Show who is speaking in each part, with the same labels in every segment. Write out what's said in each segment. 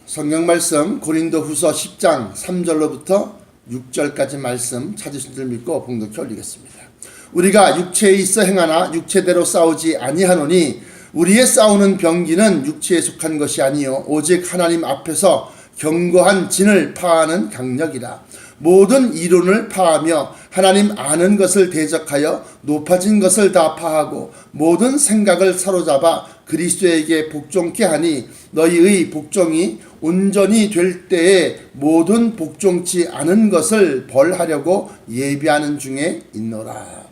Speaker 1: 성경 말씀 고린도후서 10장 3절로부터 6절까지 말씀 찾으신 줄 믿고 봉독해 올리겠습니다. 우리가 육체에 있어 행하나 육체대로 싸우지 아니하노니 우리의 싸우는 병기는 육체에 속한 것이 아니요 오직 하나님 앞에서 견고한 진을 파하는 강력이라. 모든 이론을 파하며 하나님 아는 것을 대적하여 높아진 것을 다 파하고 모든 생각을 사로잡아 그리스도에게 복종케 하니 너희의 복종이 온전히 될 때에 모든 복종치 않은 것을 벌하려고 예비하는 중에 있노라.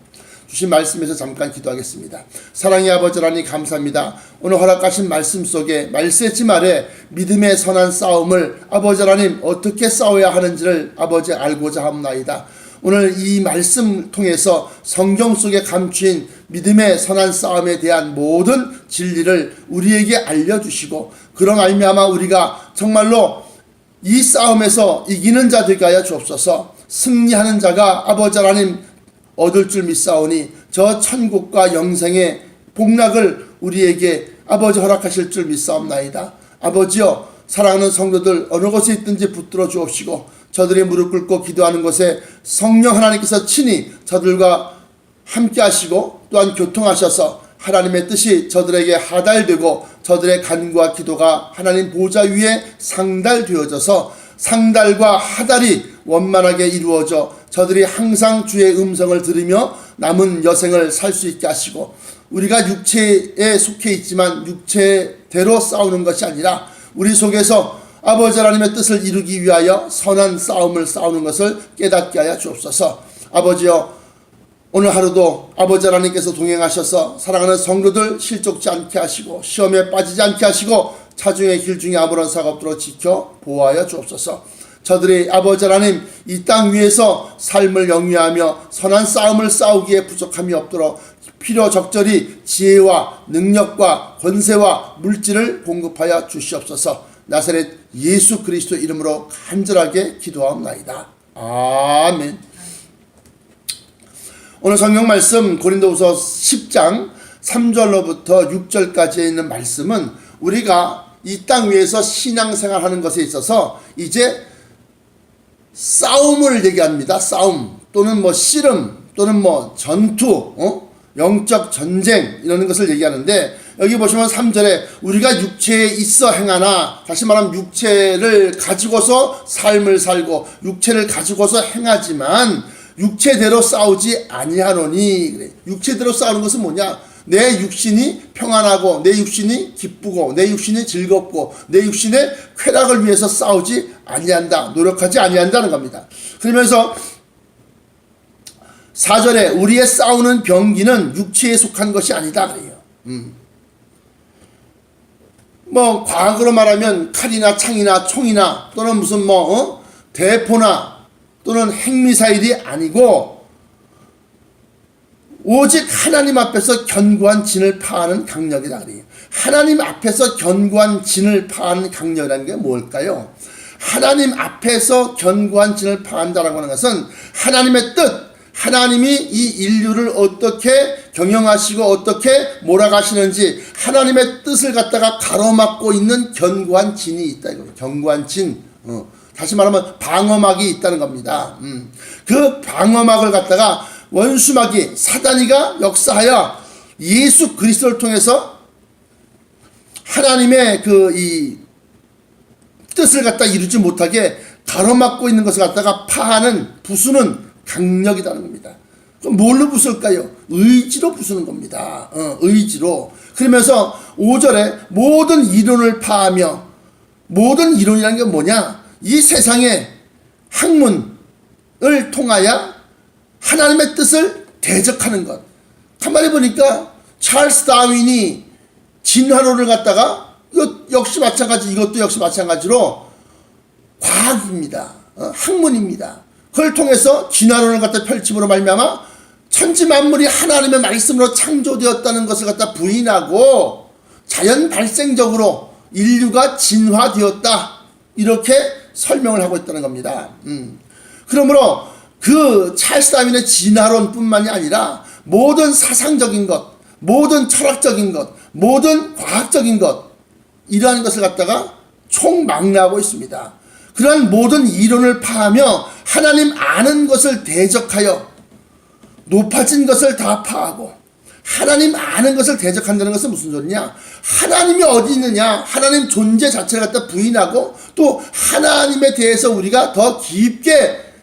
Speaker 1: 주신 말씀에서 잠깐 기도하겠습니다. 사랑의 아버지 하나님 감사합니다. 오늘 허락하신 말씀 속에 말세지 말에 믿음의 선한 싸움을 아버지 하나님 어떻게 싸워야 하는지를 아버지 알고자 합나이다. 오늘 이 말씀 통해서 성경 속에 감추인 믿음의 선한 싸움에 대한 모든 진리를 우리에게 알려주시고 그런 말미암아 우리가 정말로 이 싸움에서 이기는 자 되게 하여 주옵소서. 승리하는 자가 아버지 하나님 얻을 줄 믿사오니 저 천국과 영생의 복락을 우리에게 아버지 허락하실 줄 믿사옵나이다. 아버지여, 사랑하는 성도들 어느 곳에 있든지 붙들어 주옵시고 저들이 무릎 꿇고 기도하는 곳에 성령 하나님께서 친히 저들과 함께 하시고 또한 교통하셔서 하나님의 뜻이 저들에게 하달되고 저들의 간구와 기도가 하나님 보좌 위에 상달되어져서 상달과 하달이 원만하게 이루어져 저들이 항상 주의 음성을 들으며 남은 여생을 살 수 있게 하시고 우리가 육체에 속해 있지만 육체대로 싸우는 것이 아니라 우리 속에서 아버지 하나님의 뜻을 이루기 위하여 선한 싸움을 싸우는 것을 깨닫게 하여 주옵소서. 아버지여, 오늘 하루도 아버지 하나님께서 동행하셔서 사랑하는 성도들 실족지 않게 하시고 시험에 빠지지 않게 하시고 차중의 길 중에 아무런 사가 없도록 지켜 보호하여 주옵소서. 저들이 아버지 하나님 이 땅 위에서 삶을 영위하며 선한 싸움을 싸우기에 부족함이 없도록 필요 적절히 지혜와 능력과 권세와 물질을 공급하여 주시옵소서. 나사렛 예수 그리스도 이름으로 간절하게 기도하옵나이다. 아멘. 오늘 성경 말씀 고린도후서 10장 3절로부터 6절까지에 있는 말씀은 우리가 이 땅 위에서 신앙생활하는 것에 있어서 이제 싸움을 얘기합니다. 싸움 또는 씨름 또는 전투, 영적 전쟁 이런 것을 얘기하는데 여기 보시면 3절에 우리가 육체에 있어 행하나, 다시 말하면 육체를 가지고서 삶을 살고 육체를 가지고서 행하지만 육체대로 싸우지 아니하노니. 그래. 육체대로 싸우는 것은 뭐냐? 내 육신이 평안하고 내 육신이 기쁘고 내 육신이 즐겁고 내 육신의 쾌락을 위해서 싸우지 아니한다, 노력하지 아니한다는 겁니다. 그러면서 4절에 우리의 싸우는 병기는 육체에 속한 것이 아니다 그래요. 과학으로 말하면 칼이나 창이나 총이나 또는 무슨 대포나 또는 핵미사일이 아니고 오직 하나님 앞에서 견고한 진을 파하는 강력이다 그래요. 하나님 앞에서 견고한 진을 파하는 강력이라는 게 뭘까요? 하나님 앞에서 견고한 진을 파한다라고 하는 것은 하나님의 뜻, 하나님이 이 인류를 어떻게 경영하시고 어떻게 몰아가시는지 하나님의 뜻을 갖다가 가로막고 있는 견고한 진이 있다 이거예요. 견고한 진. 다시 말하면 방어막이 있다는 겁니다. 그 방어막을 갖다가 원수마귀 사단이가 역사하여 예수 그리스도를 통해서 하나님의 이 뜻을 갖다 이루지 못하게 가로막고 있는 것을 갖다가 파하는 부수는 강력이라는 겁니다. 그럼 뭘로 부술까요? 의지로 부수는 겁니다. 의지로. 그러면서 5절에 모든 이론을 파하며, 모든 이론이라는 게 뭐냐? 이 세상의 학문을 통하여 하나님의 뜻을 대적하는 것. 가만히 보니까 찰스 다윈이 진화론을 갖다가 역시 마찬가지, 이것도 역시 마찬가지로 과학입니다. 학문입니다. 그걸 통해서 진화론을 갖다 펼침으로 말미암아 천지 만물이 하나님의 말씀으로 창조되었다는 것을 갖다 부인하고 자연 발생적으로 인류가 진화되었다 이렇게 설명을 하고 있다는 겁니다. 그러므로 그 찰스 다윈의 진화론뿐만이 아니라 모든 사상적인 것, 모든 철학적인 것, 모든 과학적인 것 이러한 것을 갖다가 총망라하고 있습니다. 그러한 모든 이론을 파하며 하나님 아는 것을 대적하여 높아진 것을 다 파하고, 하나님 아는 것을 대적한다는 것은 무슨 소리냐? 하나님이 어디 있느냐? 하나님 존재 자체를 갖다 부인하고, 또 하나님에 대해서 우리가 더 깊게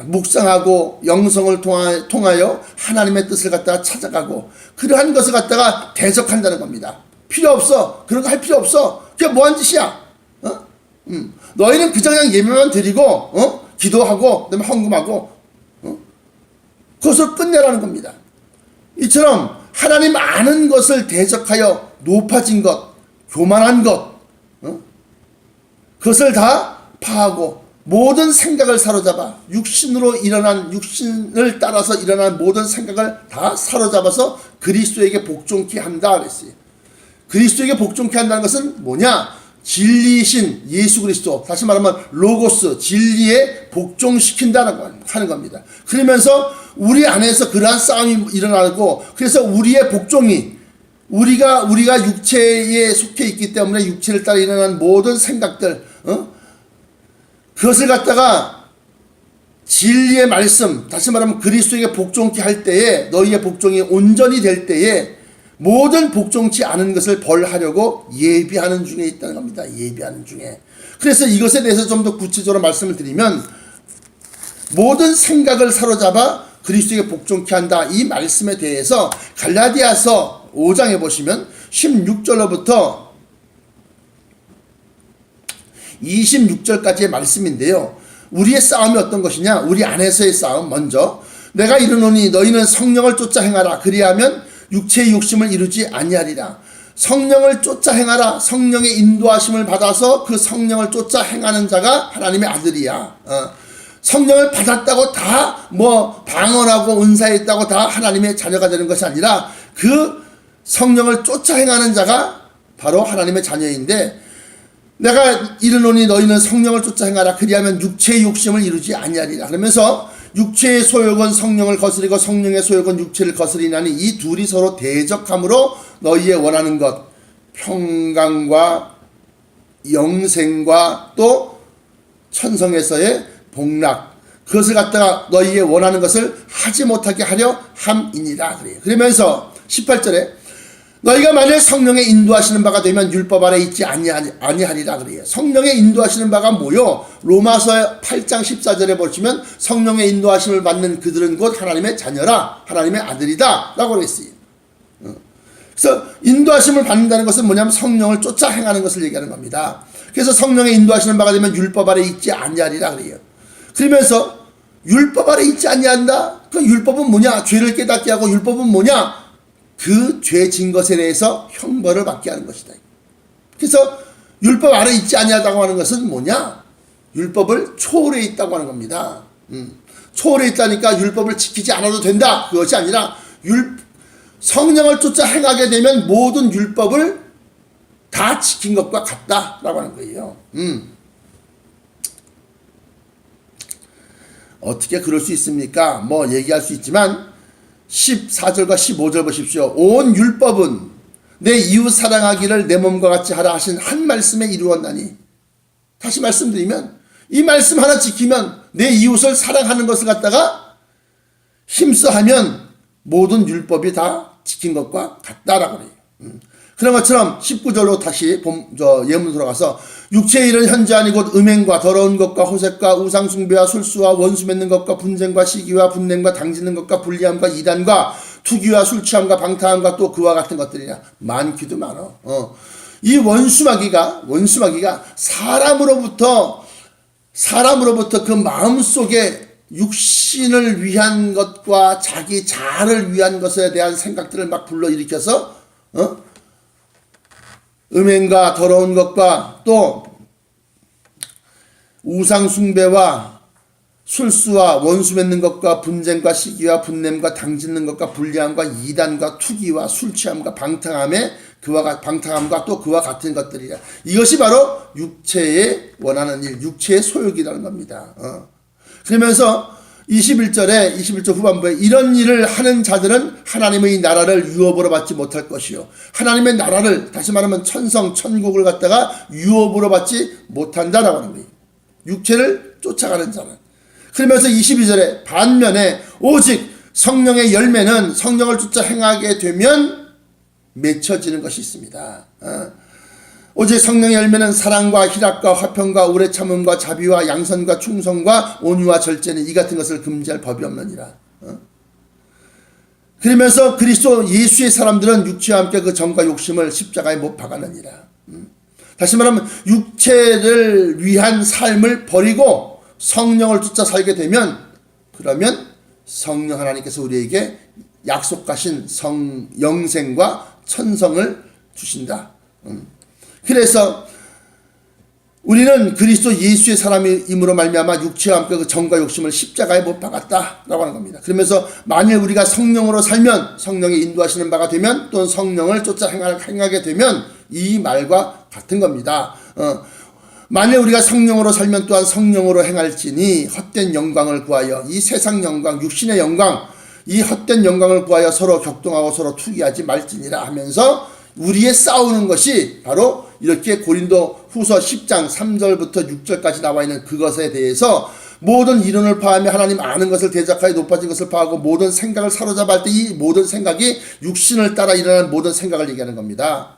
Speaker 1: 묵상하고 영성을 통하여 하나님의 뜻을 갖다가 찾아가고, 그러한 것을 갖다가 대적한다는 겁니다. 필요 없어. 그런 거 할 필요 없어. 그게 뭐한 짓이야? 너희는 그냥 예배만 드리고 기도하고 그다음에 헌금하고 그것을 끝내라는 겁니다. 이처럼 하나님 아는 것을 대적하여 높아진 것, 교만한 것, 그것을 다 파하고 모든 생각을 사로잡아 육신을 따라서 일어난 모든 생각을 다 사로잡아서 그리스도에게 복종케 한다 그랬어요. 그리스도에게 복종케 한다는 것은 뭐냐? 진리이신 예수 그리스도, 다시 말하면 로고스, 진리에 복종시킨다는 하는 겁니다. 그러면서 우리 안에서 그러한 싸움이 일어나고, 그래서 우리의 복종이 우리가 육체에 속해 있기 때문에 육체를 따라 일어난 모든 생각들, 그것을 갖다가 진리의 말씀, 다시 말하면 그리스도에게 복종케 할 때에, 너희의 복종이 온전히 될 때에 모든 복종치 않은 것을 벌하려고 예비하는 중에 있다는 겁니다. 예비하는 중에. 그래서 이것에 대해서 좀 더 구체적으로 말씀을 드리면, 모든 생각을 사로잡아 그리스도에게 복종케 한다, 이 말씀에 대해서 갈라디아서 5장에 보시면 16절로부터 26절까지의 말씀인데요. 우리의 싸움이 어떤 것이냐? 우리 안에서의 싸움. 먼저 내가 이르노니 너희는 성령을 쫓아 행하라. 그리하면 육체의 욕심을 이루지 아니하리라. 성령을 쫓아 행하라. 성령의 인도하심을 받아서 그 성령을 쫓아 행하는 자가 하나님의 아들이야. 성령을 받았다고 다 방언하고 은사에 있다고 다 하나님의 자녀가 되는 것이 아니라, 그 성령을 쫓아 행하는 자가 바로 하나님의 자녀인데, 내가 이르노니 너희는 성령을 쫓아 행하라. 그리하면 육체의 욕심을 이루지 아니하리라. 그러면서 육체의 소욕은 성령을 거스리고 성령의 소욕은 육체를 거스리나니 이 둘이 서로 대적함으로 너희의 원하는 것, 평강과 영생과 또 천성에서의 복락, 그것을 갖다가 너희의 원하는 것을 하지 못하게 하려 함이니라 그래요. 그러면서 18절에 너희가 만일 성령의 인도하시는 바가 되면 율법 아래 있지 아니하리라 그래요. 성령의 인도하시는 바가 뭐요? 로마서 8장 14절에 보시면 성령의 인도하심을 받는 그들은 곧 하나님의 자녀라, 하나님의 아들이다 라고 그랬어요. 그래서 인도하심을 받는다는 것은 뭐냐면 성령을 쫓아 행하는 것을 얘기하는 겁니다. 그래서 성령의 인도하시는 바가 되면 율법 아래 있지 아니하리라 그래요. 그러면서 율법 아래 있지 아니한다? 그 율법은 뭐냐? 죄를 깨닫게 하고, 율법은 뭐냐? 그 죄 진 것에 대해서 형벌을 받게 하는 것이다. 그래서 율법 아래 있지 아니하다고 하는 것은 뭐냐? 율법을 초월해 있다고 하는 겁니다. 초월해 있다니까 율법을 지키지 않아도 된다, 그것이 아니라 성령을 쫓아 행하게 되면 모든 율법을 다 지킨 것과 같다라고 하는 거예요. 어떻게 그럴 수 있습니까? 얘기할 수 있지만 14절과 15절 보십시오. 온 율법은 내 이웃 사랑하기를 내 몸과 같이 하라 하신 한 말씀에 이루었나니, 다시 말씀드리면 이 말씀 하나 지키면, 내 이웃을 사랑하는 것을 갖다가 힘써 하면 모든 율법이 다 지킨 것과 같다라고 해요. 그런 것처럼 19절로 다시 예문 돌아가서 육체의 일은 현저하니 곧 음행과 더러운 것과 호색과 우상숭배와 술수와 원수 맺는 것과 분쟁과 시기와 분냄과 당짓는 것과 불리함과 이단과 투기와 술취함과 방탕함과 또 그와 같은 것들이냐. 많기도 많어. 이 원수마귀가 사람으로부터 그 마음속에 육신을 위한 것과 자기 자아를 위한 것에 대한 생각들을 막 불러일으켜서 음행과 더러운 것과 또 우상 숭배와 술수와 원수 맺는 것과 분쟁과 시기와 분냄과 당짓는 것과 불리함과 이단과 투기와 술취함과 방탕함과 또 그와 같은 것들이라. 이것이 바로 육체의 원하는 일, 육체의 소욕이라는 겁니다. 그러면서 21절 후반부에 이런 일을 하는 자들은 하나님의 나라를 유업으로 받지 못할 것이요. 하나님의 나라를, 다시 말하면 천성, 천국을 갖다가 유업으로 받지 못한다라고 하는 거예요. 육체를 쫓아가는 자는. 그러면서 22절에 반면에 오직 성령의 열매는 성령을 쫓아 행하게 되면 맺혀지는 것이 있습니다. 오직 성령의 열매는 사랑과 희락과 화평과 오래 참음과 자비와 양선과 충성과 온유와 절제는 이 같은 것을 금지할 법이 없느니라. 그러면서 그리스도 예수의 사람들은 육체와 함께 그 정과 욕심을 십자가에 못 박았느니라. 다시 말하면 육체를 위한 삶을 버리고 성령을 쫓아 살게 되면, 그러면 성령 하나님께서 우리에게 약속하신 영생과 천성을 주신다. 그래서 우리는 그리스도 예수의 사람임으로 말미암아 육체와 함께 그 정과 욕심을 십자가에 못 박았다라고 하는 겁니다. 그러면서 만일 우리가 성령으로 살면, 성령이 인도하시는 바가 되면, 또는 성령을 쫓아 행하게 되면 이 말과 같은 겁니다. 만일 우리가 성령으로 살면 또한 성령으로 행할지니 헛된 영광을 구하여, 이 세상 영광, 육신의 영광, 이 헛된 영광을 구하여 서로 격동하고 서로 투기하지 말지니라 하면서 우리의 싸우는 것이 바로 이렇게 고린도 후서 10장 3절부터 6절까지 나와 있는 그것에 대해서 모든 이론을 파하며 하나님 아는 것을 대적하여 높아진 것을 파하고 모든 생각을 사로잡아 할 때 이 모든 생각이 육신을 따라 일어나는 모든 생각을 얘기하는 겁니다.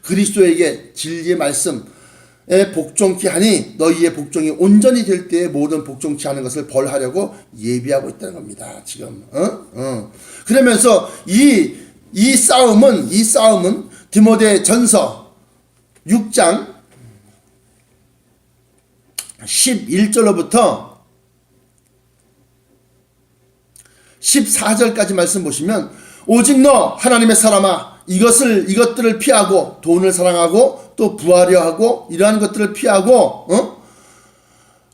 Speaker 1: 그리스도에게 진리의 말씀에 복종케 하니 너희의 복종이 온전히 될 때에 모든 복종치 않은 것을 벌하려고 예비하고 있다는 겁니다. 지금 그러면서 이 싸움은 디모데 전서 6장 11절로부터 14절까지 말씀 보시면, 오직 너 하나님의 사람아 이것들을 피하고 돈을 사랑하고 또 부하려 하고 이러한 것들을 피하고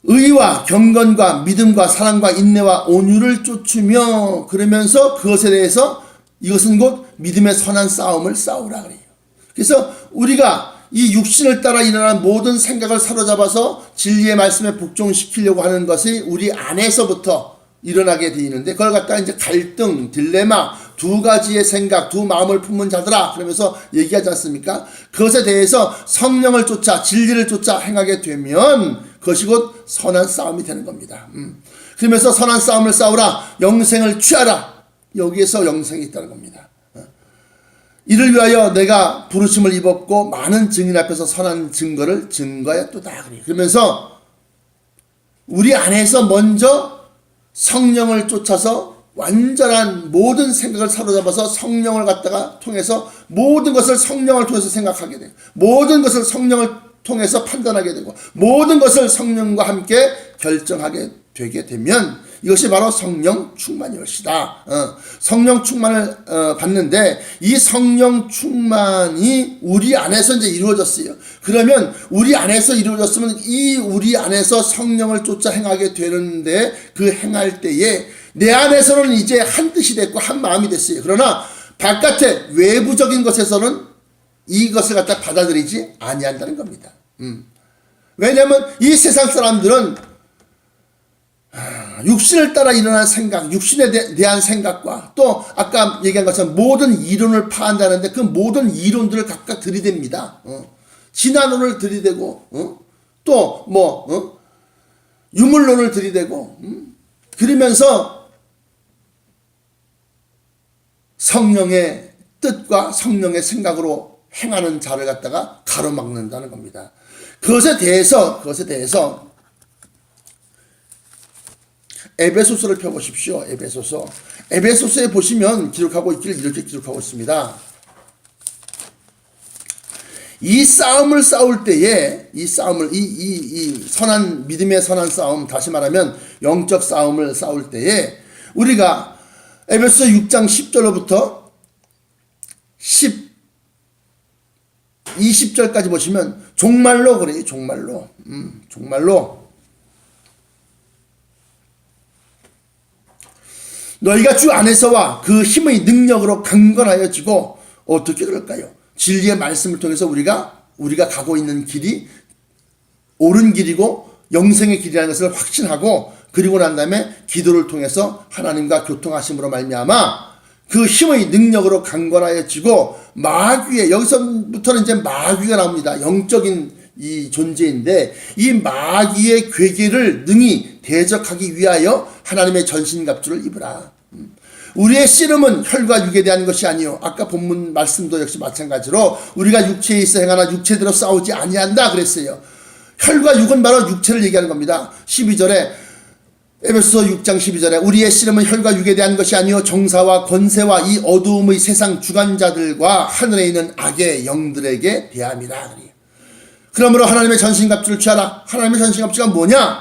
Speaker 1: 의와 경건과 믿음과 사랑과 인내와 온유를 쫓으며, 그러면서 그것에 대해서 이것은 곧 믿음의 선한 싸움을 싸우라 그래요. 그래서 우리가 이 육신을 따라 일어나는 모든 생각을 사로잡아서 진리의 말씀에 복종시키려고 하는 것이 우리 안에서부터 일어나게 되어 있는데, 그걸 갖다가 이제 갈등, 딜레마, 두 가지의 생각, 두 마음을 품은 자들아 그러면서 얘기하지 않습니까? 그것에 대해서 성령을 쫓아 진리를 쫓아 행하게 되면 그것이 곧 선한 싸움이 되는 겁니다. 그러면서 선한 싸움을 싸우라, 영생을 취하라. 여기에서 영생이 있다는 겁니다. 이를 위하여 내가 부르심을 입었고 많은 증인 앞에서 선한 증거를 증거했도다. 그러면서 우리 안에서 먼저 성령을 쫓아서 완전한 모든 생각을 사로잡아서 성령을 갖다가 통해서 모든 것을 성령을 통해서 생각하게 되고, 모든 것을 성령을 통해서 판단하게 되고, 모든 것을 성령과 함께 결정하게 되게 되면 이것이 바로 성령 충만이 것이다. 성령 충만을 받는데 이 성령 충만이 우리 안에서 이제 이루어졌어요. 그러면 우리 안에서 이루어졌으면 이 우리 안에서 성령을 쫓아 행하게 되는데, 그 행할 때에 내 안에서는 이제 한 뜻이 됐고 한 마음이 됐어요. 그러나 바깥의 외부적인 것에서는 이것을 갖다 받아들이지 아니한다는 겁니다. 왜냐하면 이 세상 사람들은 육신을 따라 일어나는 생각, 육신에 대한 생각과 또 아까 얘기한 것처럼 모든 이론을 파한다는데 그 모든 이론들을 각각 들이댑니다. 진화론을 들이대고 또 유물론을 들이대고 그러면서 성령의 뜻과 성령의 생각으로 행하는 자를 갖다가 가로막는다는 겁니다. 그것에 대해서 에베소서를 펴보십시오. 에베소서에 보시면 기록하고 있기를 이렇게 기록하고 있습니다. 이 싸움을 싸울 때에 이 선한 믿음의 선한 싸움, 다시 말하면 영적 싸움을 싸울 때에 우리가 에베소서 6장 10절로부터 20절까지 보시면 종말로 그래요. 종말로 너희가 주 안에서와 그 힘의 능력으로 강건하여지고, 어떻게 그럴까요? 진리의 말씀을 통해서 우리가 가고 있는 길이 옳은 길이고 영생의 길이라는 것을 확신하고, 그리고 난 다음에 기도를 통해서 하나님과 교통하심으로 말미암아 그 힘의 능력으로 강건하여지고 마귀의, 여기서부터는 이제 마귀가 나옵니다. 영적인 이 존재인데 이 마귀의 괴계를 능히 대적하기 위하여 하나님의 전신갑주를 입으라. 우리의 씨름은 혈과 육에 대한 것이 아니요, 아까 본문 말씀도 역시 마찬가지로 우리가 육체에 있어 행하나 육체대로 싸우지 아니한다 그랬어요. 혈과 육은 바로 육체를 얘기하는 겁니다. 12절에, 에베소서 6장 12절에 우리의 씨름은 혈과 육에 대한 것이 아니요 정사와 권세와 이 어두움의 세상 주관자들과 하늘에 있는 악의 영들에게 대함이라. 그러므로 하나님의 전신갑주를 취하라. 하나님의 전신갑주가 뭐냐?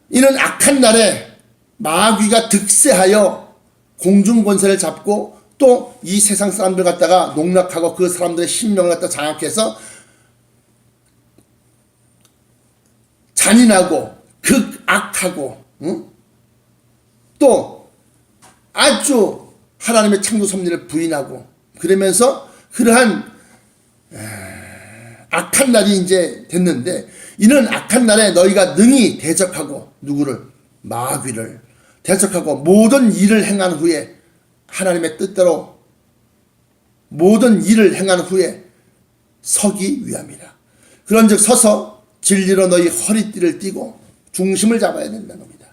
Speaker 1: 이는 악한 날에 마귀가 득세하여 공중 권세를 잡고 또 이 세상 사람들 갖다가 농락하고 그 사람들의 신명을 갖다 장악해서 잔인하고 극악하고 또 아주 하나님의 창조 섭리를 부인하고 그러면서 그러한 악한 날이 이제 됐는데, 이는 악한 날에 너희가 능히 대적하고 누구를? 마귀를 대적하고 모든 일을 행한 후에 하나님의 뜻대로 모든 일을 행한 후에 서기 위함이라. 그런즉 서서 진리로 너희 허리띠를 띠고 중심을 잡아야 된다는 겁니다.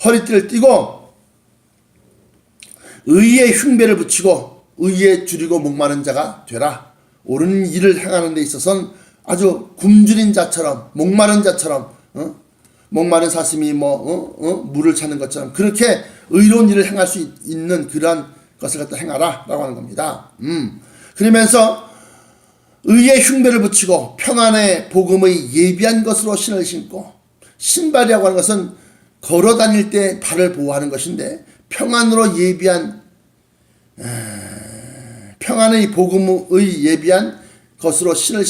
Speaker 1: 허리띠를 띠고 의의 흉배를 붙이고 의에 줄이고 목마른 자가 되라. 옳은 일을 행하는 데 있어서는 아주 굶주린 자처럼, 목마른 자처럼, 목마른 사슴이 물을 찾는 것처럼 그렇게 의로운 일을 행할 수 있는 그러한 것을 갖다 행하라 라고 하는 겁니다. 그러면서 의의 흉배를 붙이고 평안의 복음의 예비한 것으로 신을 신고, 신발이라고 하는 것은 걸어 다닐 때 발을 보호하는 것인데 평안으로 예비한 평안의 복음의 예비한 것으로 신을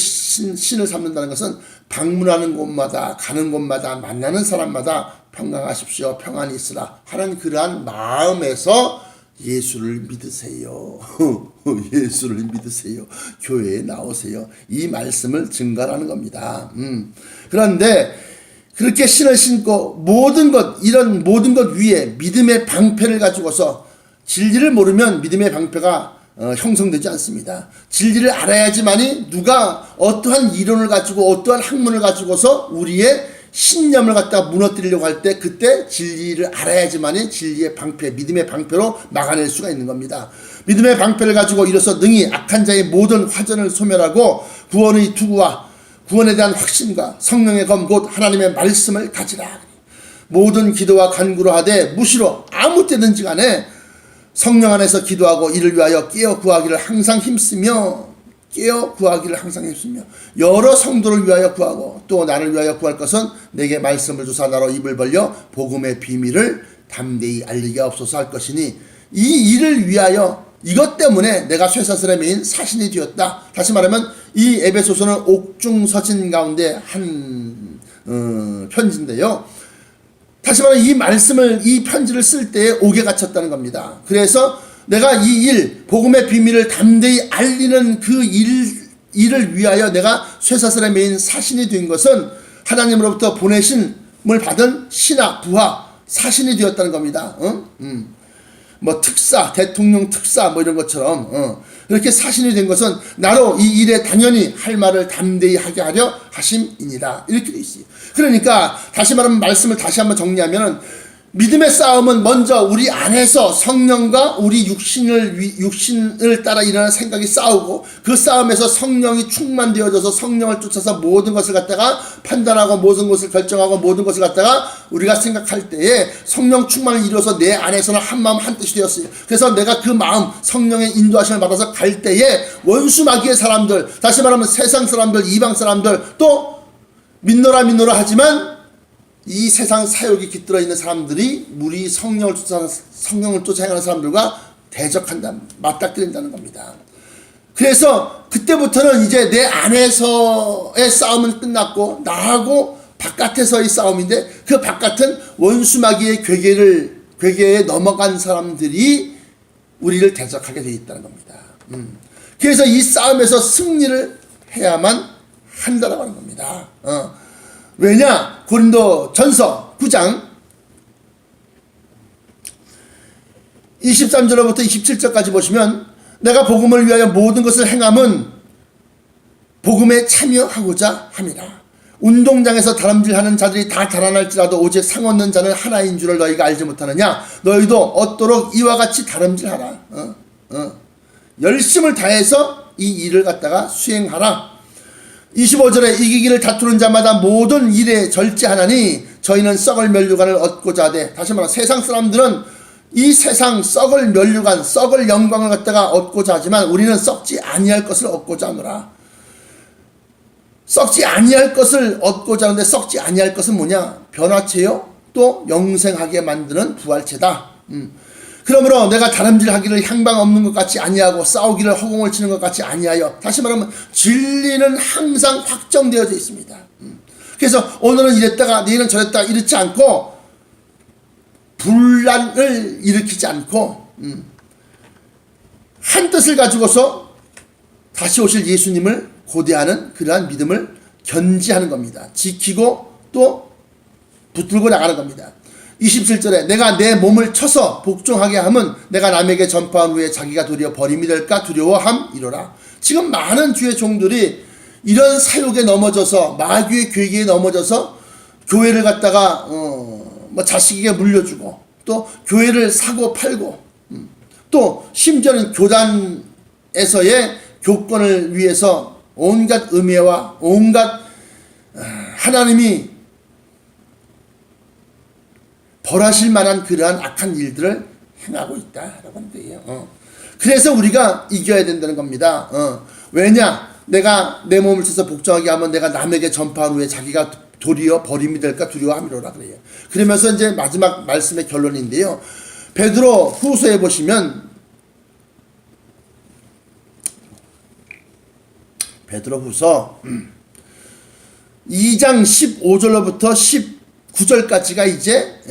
Speaker 1: 삼는다는 것은 방문하는 곳마다 가는 곳마다 만나는 사람마다 평강하십시오, 평안이 있으라 하는 그러한 마음에서 예수를 믿으세요. 예수를 믿으세요. 교회에 나오세요. 이 말씀을 증거하는 겁니다. 그런데 그렇게 신을 신고 모든 것, 이런 모든 것 위에 믿음의 방패를 가지고서, 진리를 모르면 믿음의 방패가 형성되지 않습니다. 진리를 알아야지만이 누가 어떠한 이론을 가지고 어떠한 학문을 가지고서 우리의 신념을 갖다 무너뜨리려고 할 때 그때 진리를 알아야지만이 진리의 방패, 믿음의 방패로 막아낼 수가 있는 겁니다. 믿음의 방패를 가지고 이로써 능히 악한 자의 모든 화전을 소멸하고 구원의 투구와 구원에 대한 확신과 성령의 검 곧 하나님의 말씀을 가지라. 모든 기도와 간구로 하되 무시로 아무 때든지 간에 성령 안에서 기도하고 이를 위하여 깨어 구하기를 항상 힘쓰며 여러 성도를 위하여 구하고 또 나를 위하여 구할 것은 내게 말씀을 주사 나로 입을 벌려 복음의 비밀을 담대히 알리게 없소서 할 것이니, 이 일을 위하여, 이것 때문에 내가 쇠사슬에 매인 사신이 되었다. 다시 말하면 이 에베소서는 옥중서신 가운데 한 편지인데요. 다시 말하면 이 말씀을, 이 편지를 쓸 때에 옥에 갇혔다는 겁니다. 그래서 내가 이 일, 복음의 비밀을 담대히 알리는 그 일을 위하여 내가 쇠사슬에 매인 사신이 된 것은 하나님으로부터 보내심을 받은 신하, 부하, 사신이 되었다는 겁니다. 뭐 특사, 대통령 특사 뭐 이런 것처럼 그렇게 사신이 된 것은 나로 이 일에 당연히 할 말을 담대히 하게 하려 하심이니라. 이렇게 돼 있어요. 그러니까 다시 말하면 말씀을 다시 한번 정리하면은, 믿음의 싸움은 먼저 우리 안에서 성령과 우리 육신을 따라 일어나는 생각이 싸우고, 그 싸움에서 성령이 충만되어져서 성령을 쫓아서 모든 것을 갖다가 판단하고 모든 것을 결정하고 모든 것을 갖다가 우리가 생각할 때에 성령 충만을 이루어서 내 안에서는 한 마음 한 뜻이 되었어요. 그래서 내가 그 마음, 성령의 인도하심을 받아서 갈 때에 원수 마귀의 사람들, 다시 말하면 세상 사람들, 이방 사람들, 또 믿노라 하지만 이 세상 사욕이 깃들어 있는 사람들이 우리 성령을 쫓아 행하는 사람들과 대적한다, 맞닥뜨린다는 겁니다. 그래서 그때부터는 이제 내 안에서의 싸움은 끝났고 나하고 바깥에서의 싸움인데, 그 바깥은 원수 마귀의 괴계에 넘어간 사람들이 우리를 대적하게 되어 있다는 겁니다. 그래서 이 싸움에서 승리를 해야만 한다라고 하는 겁니다. 왜냐? 고린도전서 9장 23절로부터 27절까지 보시면 내가 복음을 위하여 모든 것을 행함은 복음에 참여하고자 함이라. 운동장에서 다람질하는 자들이 다 달아날지라도 오직 상 얻는 자는 하나인 줄을 너희가 알지 못하느냐? 너희도 얻도록 이와 같이 다람질하라. 열심을 다해서 이 일을 갖다가 수행하라. 25절에 이기기를 다투는 자마다 모든 일에 절제하나니 저희는 썩을 면류관을 얻고자 하되, 다시 말하면 세상 사람들은 이 세상 썩을 면류관, 썩을 영광을 갖다가 얻고자 하지만 우리는 썩지 아니할 것을 얻고자 하노라. 썩지 아니할 것을 얻고자 하는데 썩지 아니할 것은 뭐냐? 변화체요 또 영생하게 만드는 부활체다. 그러므로 내가 다름질하기를 향방 없는 것 같이 아니하고 싸우기를 허공을 치는 것 같이 아니하여, 다시 말하면 진리는 항상 확정되어져 있습니다. 그래서 오늘은 이랬다가 내일은 저랬다가 이렇지 않고 분란을 일으키지 않고 한 뜻을 가지고서 다시 오실 예수님을 고대하는 그러한 믿음을 견지하는 겁니다. 지키고 또 붙들고 나가는 겁니다. 27절에 내가 내 몸을 쳐서 복종하게 함은 내가 남에게 전파한 후에 자기가 도리어 버림이 될까 두려워함이로라. 지금 많은 주의 종들이 이런 사욕에 넘어져서, 마귀의 괴기에 넘어져서 교회를 갖다가 뭐 자식에게 물려주고 또 교회를 사고 팔고 또 심지어는 교단에서의 교권을 위해서 온갖 음해와 온갖 하나님이 벌하실 만한 그러한 악한 일들을 행하고 있다라고 하는 거예요. 그래서 우리가 이겨야 된다는 겁니다. 왜냐? 내가 내 몸을 쳐서 복종하게 하면 내가 남에게 전파한 후에 자기가 도리어 버림이 될까 두려워함이로라 그래요. 그러면서 이제 마지막 말씀의 결론인데요. 베드로 후서에 보시면, 베드로 후서 2장 15절로부터 19절까지가 이제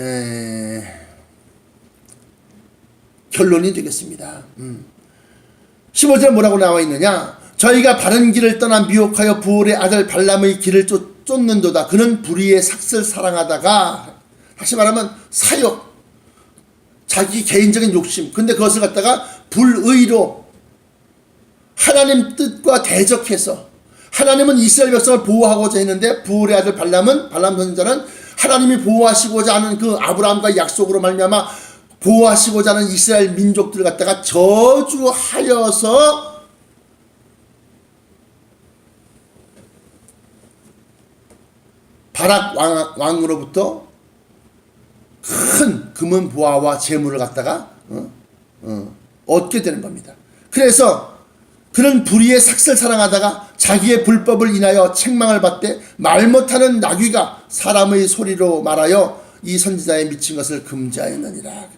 Speaker 1: 결론이 되겠습니다. 15절에 뭐라고 나와 있느냐? 저희가 바른 길을 떠나 미혹하여 부올의 아들 발람의 길을 쫓는도다. 그는 불의의 삭슬 사랑하다가, 다시 말하면 사욕, 자기 개인적인 욕심, 근데 그것을 갖다가 불의로 하나님 뜻과 대적해서, 하나님은 이스라엘 백성을 보호하고자 했는데 부올의 아들 발람 선지자는 하나님이 보호하시고자 하는 그 아브라함과 약속으로 말미암아 보호하시고자 하는 이스라엘 민족들을 갖다가 저주하여서 바락 왕으로부터 큰 금은 보화와 재물을 갖다가 얻게 되는 겁니다. 그래서 그는 불의의 삭슬 사랑하다가 자기의 불법을 인하여 책망을 받되 말 못하는 나귀가 사람의 소리로 말하여 이 선지자의 미친 것을 금지하였느니라.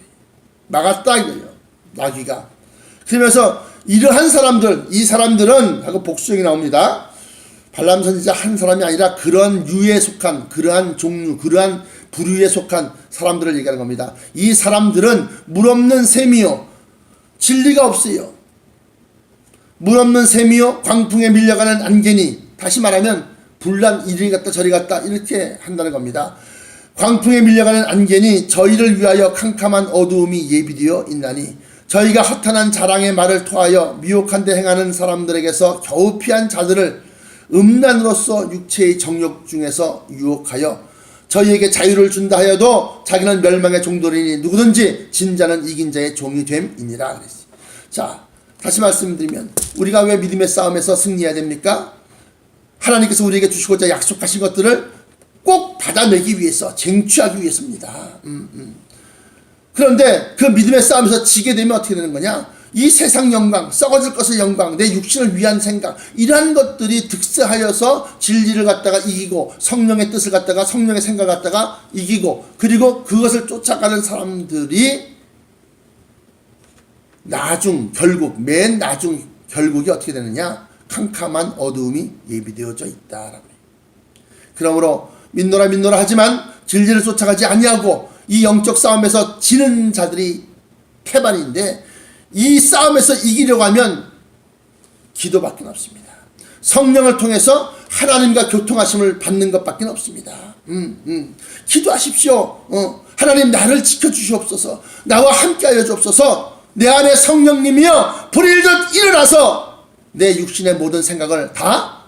Speaker 1: 막았다 이거예요. 나귀가. 그러면서 이러한 사람들, 이 사람들은 하고 복수형이 나옵니다. 발람 선지자 한 사람이 아니라 그런 유에 속한, 그러한 종류, 그러한 부류에 속한 사람들을 얘기하는 겁니다. 이 사람들은 물 없는 샘이요 진리가 없어요. 물 없는 샘이요 광풍에 밀려가는 안개니, 다시 말하면 불난 이리 갔다 저리 갔다 이렇게 한다는 겁니다. 광풍에 밀려가는 안개니 저희를 위하여 캄캄한 어두움이 예비되어 있나니 저희가 허탄한 자랑의 말을 토하여 미혹한 데 행하는 사람들에게서 겨우 피한 자들을 음란으로서 육체의 정욕 중에서 유혹하여 저희에게 자유를 준다 하여도 자기는 멸망의 종들이니 누구든지 진자는 이긴 자의 종이 됨이니라 그랬어요. 자, 다시 말씀드리면 우리가 왜 믿음의 싸움에서 승리해야 됩니까? 하나님께서 우리에게 주시고자 약속하신 것들을 꼭 받아내기 위해서, 쟁취하기 위해서입니다. 그런데 그 믿음의 싸움에서 지게 되면 어떻게 되는 거냐? 이 세상 영광, 썩어질 것의 영광, 내 육신을 위한 생각, 이러한 것들이 득세하여서 진리를 갖다가 이기고 성령의 뜻을 갖다가, 성령의 생각을 갖다가 이기고, 그리고 그것을 쫓아가는 사람들이 결국 맨 나중 결국이 어떻게 되느냐? 캄캄한 어두움이 예비되어져 있다라고. 그러므로 믿노라 하지만 진리를 쫓아가지 아니하고 이 영적 싸움에서 지는 자들이 태반인데, 이 싸움에서 이기려고 하면 기도밖에 없습니다. 성령을 통해서 하나님과 교통하심을 받는 것밖에 없습니다. 기도하십시오. 하나님 나를 지켜주시옵소서. 나와 함께하여 주옵소서. 내 안에 성령님이여 불일듯 일어나서 내 육신의 모든 생각을 다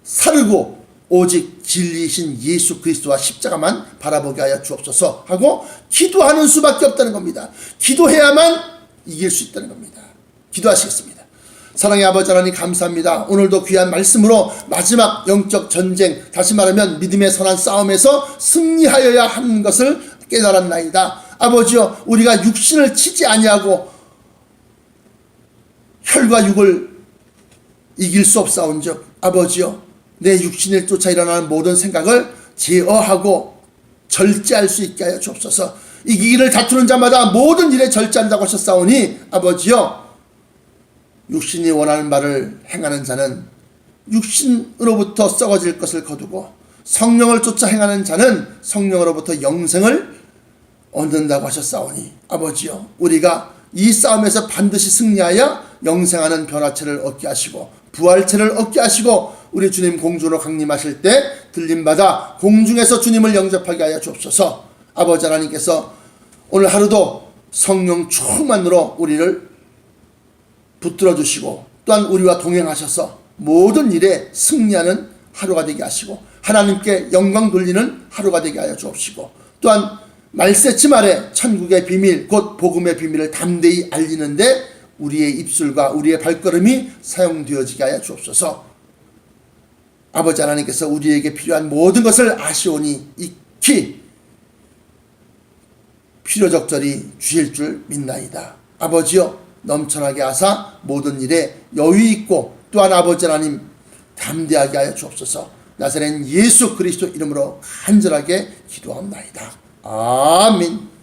Speaker 1: 사르고 오직 진리이신 예수 그리스도와 십자가만 바라보게 하여 주옵소서 하고 기도하는 수밖에 없다는 겁니다. 기도해야만 이길 수 있다는 겁니다. 기도하시겠습니다. 사랑의 아버지 하나님 감사합니다. 오늘도 귀한 말씀으로 마지막 영적 전쟁, 다시 말하면 믿음의 선한 싸움에서 승리하여야 하는 것을 깨달았나이다. 아버지여, 우리가 육신을 치지 아니하고 혈과 육을 이길 수 없사온즉 아버지여, 내 육신을 쫓아 일어나는 모든 생각을 제어하고 절제할 수 있게 하여 주옵소서. 이기기를 다투는 자마다 모든 일에 절제한다고 하셨사오니 아버지여, 육신이 원하는 말을 행하는 자는 육신으로부터 썩어질 것을 거두고 성령을 쫓아 행하는 자는 성령으로부터 영생을 얻는다고 하셨사오니 아버지여, 우리가 이 싸움에서 반드시 승리하여 영생하는 변화체를 얻게 하시고 부활체를 얻게 하시고 우리 주님 공주로 강림하실 때 들림받아 공중에서 주님을 영접하게 하여 주옵소서. 아버지 하나님께서 오늘 하루도 성령 충만으로 우리를 붙들어 주시고 또한 우리와 동행하셔서 모든 일에 승리하는 하루가 되게 하시고 하나님께 영광 돌리는 하루가 되게 하여 주옵시고 또한 말세침 아래 천국의 비밀 곧 복음의 비밀을 담대히 알리는데 우리의 입술과 우리의 발걸음이 사용되어지게 하여 주옵소서. 아버지 하나님께서 우리에게 필요한 모든 것을 아시오니 익히 필요적절히 주실 줄 믿나이다. 아버지여, 넘쳐나게 하사 모든 일에 여유 있고 또한 아버지 하나님 담대하게 하여 주옵소서. 나사렛 예수 그리스도 이름으로 간절하게 기도합나이다. 아멘.